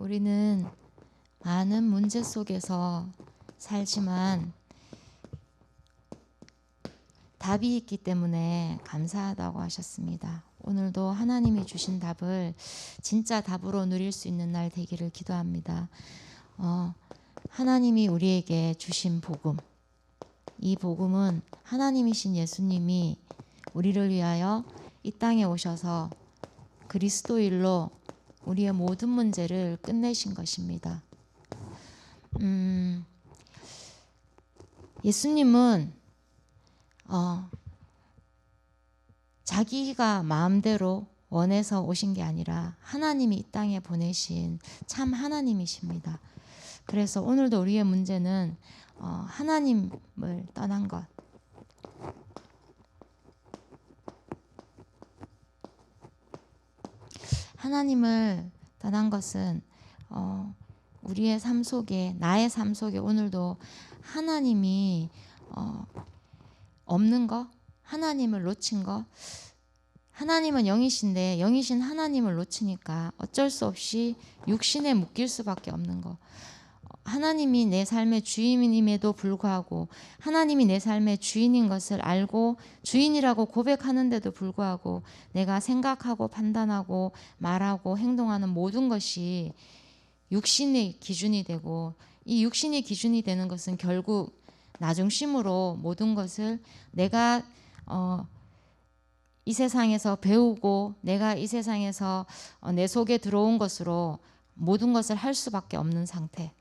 우리는 많은 문제 속에서 살지만 답이 있기 때문에 감사하다고 하셨습니다. 오늘도 하나님이 주신 답을 진짜 답으로 누릴 수 있는 날 되기를 기도합니다. 하나님이 우리에게 주신 복음, 이 복음은 하나님이신 예수님이 우리를 위하여 이 땅에 오셔서 그리스도일로 우리의 모든 문제를 끝내신 것입니다. 예수님은 자기가 마음대로 원해서 오신 게 아니라 하나님이 이 땅에 보내신 참 하나님이십니다. 그래서 오늘도 우리의 문제는 하나님을 떠난 것, 하나님을 떠난 것은 우리의 삶 속에, 나의 삶 속에 오늘도 하나님이 없는 거, 하나님을 놓친 거, 하나님은 영이신데 영이신 하나님을 놓치니까 어쩔 수 없이 육신에 묶일 수밖에 없는 거, 하나님이 내 삶의 주인임에도 불구하고, 하나님이 내 삶의 주인인 것을 알고 주인이라고 고백하는데도 불구하고 내가 생각하고 판단하고 말하고 행동하는 모든 것이 육신의 기준이 되고, 이 육신의 기준이 되는 것은 결국 나 중심으로 모든 것을 내가 이 세상에서 배우고 내가 이 세상에서 내 속에 들어온 것으로 모든 것을 할 수밖에 없는 상태,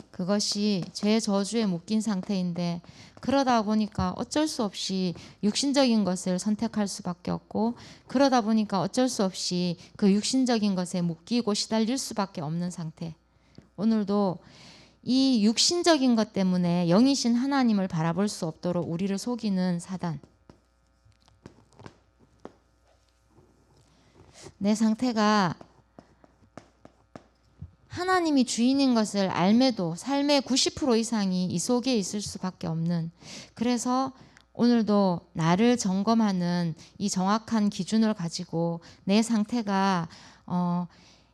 그것이 죄 저주에 묶인 상태인데, 그러다 보니까 어쩔 수 없이 육신적인 것을 선택할 수밖에 없고, 그러다 보니까 어쩔 수 없이 그 육신적인 것에 묶이고 시달릴 수밖에 없는 상태. 오늘도 이 육신적인 것 때문에 영이신 하나님을 바라볼 수 없도록 우리를 속이는 사단, 내 상태가 하나님이 주인인 것을 알매도 삶의 90% 이상이 이 속에 있을 수밖에 없는, 그래서 오늘도 나를 점검하는 이 정확한 기준을 가지고 내 상태가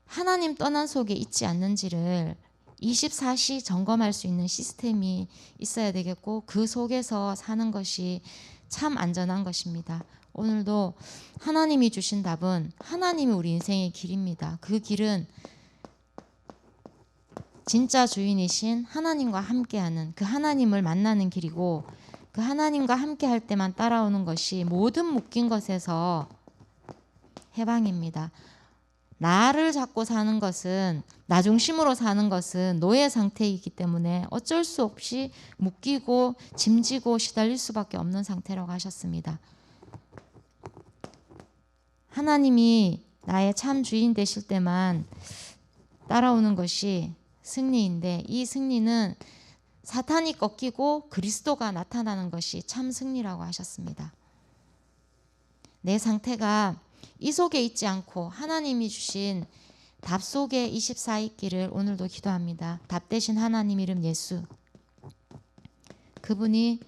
하나님 떠난 속에 있지 않는지를 24시 점검할 수 있는 시스템이 있어야 되겠고, 그 속에서 사는 것이 참 안전한 것입니다. 오늘도 하나님이 주신 답은 하나님이 우리 인생의 길입니다. 그 길은 진짜 주인이신 하나님과 함께하는, 그 하나님을 만나는 길이고, 그 하나님과 함께할 때만 따라오는 것이 모든 묶인 것에서 해방입니다. 나를 잡고 사는 것은, 나 중심으로 사는 것은 노예 상태이기 때문에 어쩔 수 없이 묶이고 짐지고 시달릴 수밖에 없는 상태라고 하셨습니다. 하나님이 나의 참 주인 되실 때만 따라오는 것이 승리인데, 이 승리는 사탄이 꺾이고 그리스도가 나타나는 것이 참 승리라고 하셨습니다. 내 상태가 이 속에 있지 않고 하나님이 주신 답 속에 24 있기를 오늘도 기도합니다. 답 대신 하나님 이름 예수, 그분이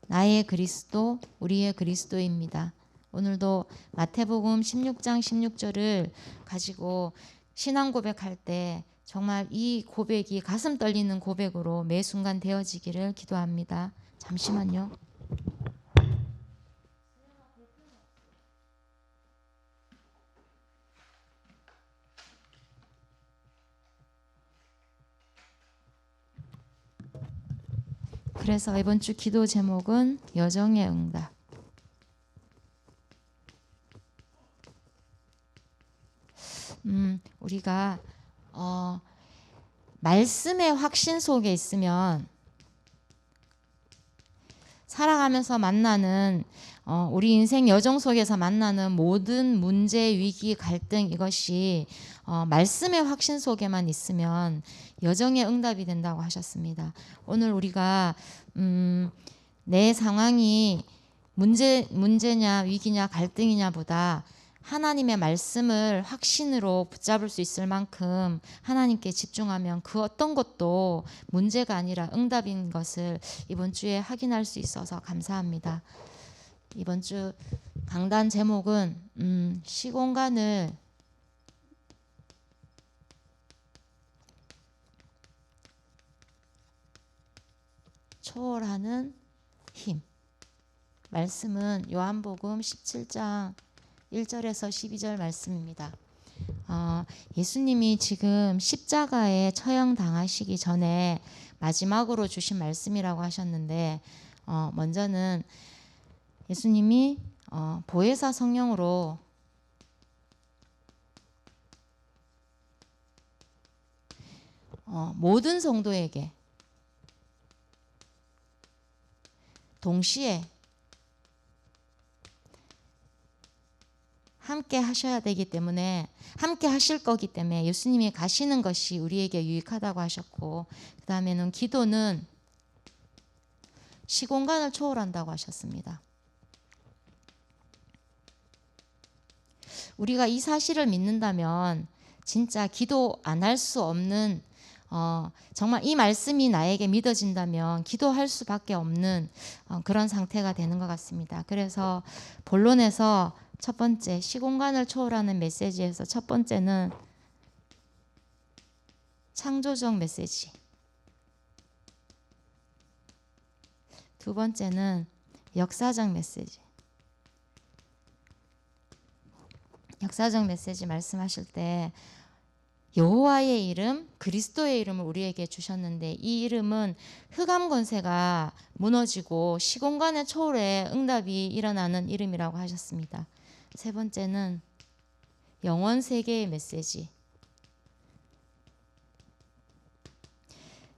나의 그리스도, 우리의 그리스도입니다. 오늘도 마태복음 16장 16절을 가지고 신앙 고백할 때 정말 이 고백이 가슴 떨리는 고백으로 매 순간 되어지기를 기도합니다. 잠시만요. 그래서 이번 주 기도 제목은 여정의 응답. 우리가 말씀의 확신 속에 있으면 살아가면서 만나는 우리 인생 여정 속에서 만나는 모든 문제, 위기, 갈등, 이것이 말씀의 확신 속에만 있으면 여정의 응답이 된다고 하셨습니다. 오늘 우리가 내 상황이 문제냐 위기냐 갈등이냐 보다 하나님의 말씀을 확신으로 붙잡을 수 있을 만큼 하나님께 집중하면 그 어떤 것도 문제가 아니라 응답인 것을 이번 주에 확인할 수 있어서 감사합니다. 이번 주 강단 제목은 시공간을 초월하는 힘. 말씀은 요한복음 17장 1절에서 12절 말씀입니다. 예수님이 지금 십자가에 처형당하시기 전에 마지막으로 주신 말씀이라고 하셨는데, 먼저는 예수님이 보혜사 성령으로 모든 성도에게 동시에 함께 하셔야 되기 때문에, 함께 하실 거기 때문에 예수님이 가시는 것이 우리에게 유익하다고 하셨고, 그 다음에는 기도는 시공간을 초월한다고 하셨습니다. 우리가 이 사실을 믿는다면 진짜 기도 안 할 수 없는, 정말 이 말씀이 나에게 믿어진다면 기도할 수밖에 없는 그런 상태가 되는 것 같습니다. 그래서 본론에서 첫 번째, 시공간을 초월하는 메시지에서 첫 번째는 창조적 메시지, 두 번째는 역사적 메시지. 역사적 메시지 말씀하실 때 여호와의 이름, 그리스도의 이름을 우리에게 주셨는데, 이 이름은 흑암 권세가 무너지고 시공간의 초월에 응답이 일어나는 이름이라고 하셨습니다. 세 번째는 영원 세계의 메시지.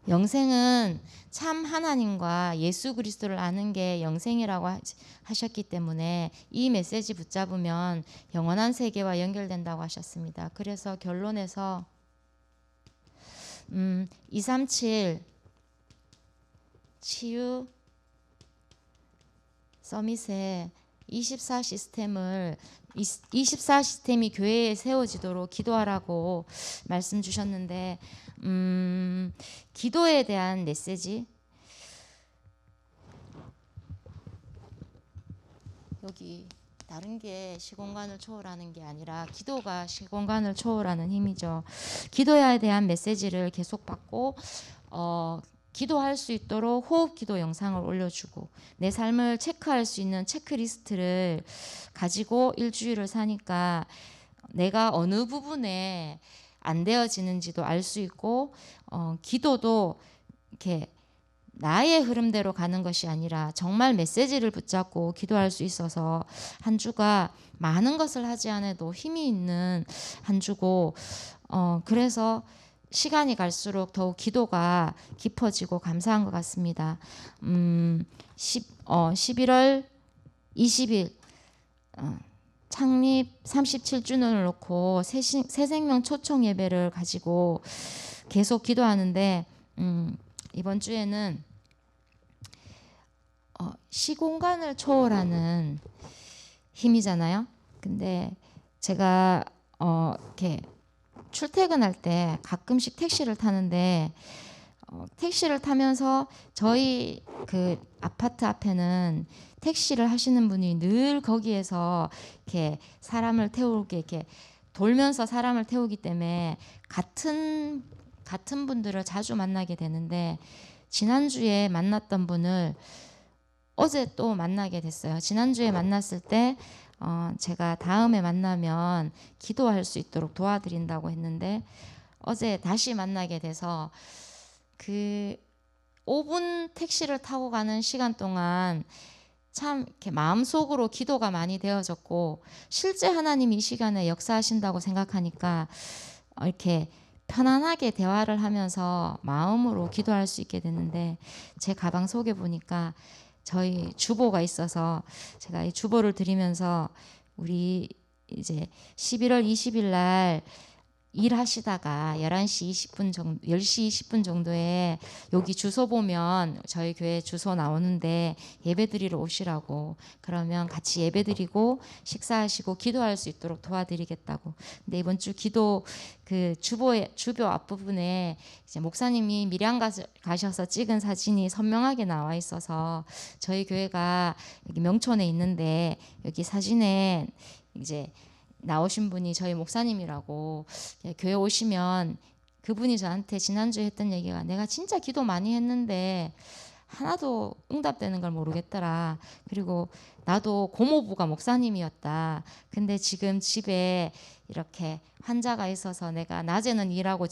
영생은 참 하나님과 예수 그리스도를 아는 게 영생이라고 하셨기 때문에 이 메시지 붙잡으면 영원한 세계와 연결된다고 하셨습니다. 그래서 결론에서 237 치유 서밋에 24 시스템이 교회에 세워지도록 기도하라고 말씀 주셨는데, 기도에 대한 메시지, 여기 다른 게 시공간을 초월하는 게 아니라 기도가 시공간을 초월하는 힘이죠. 기도에 대한 메시지를 계속 받고 기도할 수 있도록 호흡 기도 영상을 올려주고, 내 삶을 체크할 수 있는 체크리스트를 가지고 일주일을 사니까 내가 어느 부분에 안 되어지는지도 알 수 있고, 기도도 이렇게 나의 흐름대로 가는 것이 아니라 정말 메시지를 붙잡고 기도할 수 있어서 한 주가 많은 것을 하지 않아도 힘이 있는 한 주고, 그래서 시간이 갈수록 더욱 기도가 깊어지고 감사한 것 같습니다. 11월 20일 창립 37주년을 놓고 새생명 초청 예배를 가지고 계속 기도하는데, 이번 주에는 시공간을 초월하는 힘이잖아요. 근데 제가 이렇게 출퇴근할 때 가끔씩 택시를 타는데, 택시를 타면서 저희 그 아파트 앞에는 택시를 하시는 분이 늘 거기에서 이렇게 사람을 태우게, 이렇게 돌면서 사람을 태우기 때문에 같은 분들을 자주 만나게 되는데, 지난주에 만났던 분을 어제 또 만나게 됐어요. 지난주에 만났을 때 제가 다음에 만나면 기도할 수 있도록 도와드린다고 했는데, 어제 다시 만나게 돼서 그 5분 택시를 타고 가는 시간 동안 참 이렇게 마음속으로 기도가 많이 되어졌고, 실제 하나님이 이 시간에 역사하신다고 생각하니까 이렇게 편안하게 대화를 하면서 마음으로 기도할 수 있게 됐는데, 제 가방 속에 보니까 저희 주보가 있어서 제가 이 주보를 드리면서 우리 이제 11월 20일 날 일하시다가 11시 20분 정도, 10시 20분 정도에 여기 주소 보면 저희 교회 주소 나오는데 예배드리러 오시라고, 그러면 같이 예배드리고 식사하시고 기도할 수 있도록 도와드리겠다고. 근데 이번 주 기도 그 주보 앞부분에 이제 목사님이 밀양 가셔서 찍은 사진이 선명하게 나와 있어서, 저희 교회가 여기 명촌에 있는데 여기 사진에 이제 나오신 분이 저희 목사님이라고, 교회 오시면 그분이 저한테 지난주에 했던 얘기가, 내가 진짜 기도 많이 했는데 하나도 응답되는 걸 모르겠더라. 그리고 나도 고모부가 목사님이었다. 근데 지금 집에 이렇게 환자가 있어서 내가 낮에는 일하고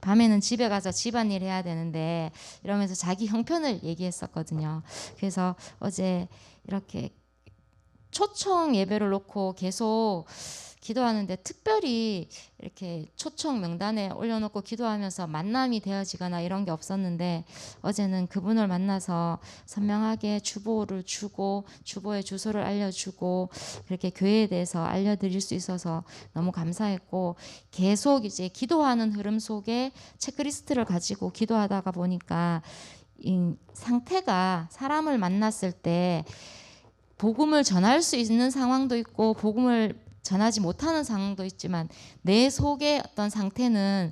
밤에는 집에 가서 집안일 해야 되는데 이러면서 자기 형편을 얘기했었거든요. 그래서 어제 이렇게 초청 예배를 놓고 계속 기도하는데 특별히 이렇게 초청 명단에 올려놓고 기도하면서 만남이 되어지거나 이런 게 없었는데 어제는 그분을 만나서 선명하게 주보를 주고 주보의 주소를 알려주고 그렇게 교회에 대해서 알려드릴 수 있어서 너무 감사했고 계속 이제 기도하는 흐름 속에 체크리스트를 가지고 기도하다가 보니까 이 상태가 사람을 만났을 때 복음을 전할 수 있는 상황도 있고 복음을 전하지 못하는 상황도 있지만 내 속의 어떤 상태는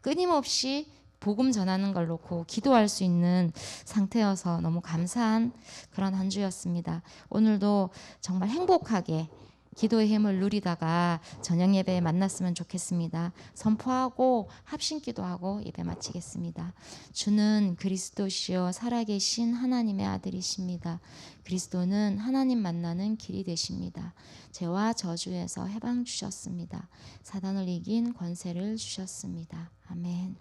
끊임없이 복음 전하는 걸 놓고 기도할 수 있는 상태여서 너무 감사한 그런 한 주였습니다. 오늘도 정말 행복하게 기도의 힘을 누리다가 저녁 예배에 만났으면 좋겠습니다. 선포하고 합심기도하고 예배 마치겠습니다. 주는 그리스도시요 살아계신 하나님의 아들이십니다. 그리스도는 하나님 만나는 길이 되십니다. 죄와 저주에서 해방 주셨습니다. 사단을 이긴 권세를 주셨습니다. 아멘.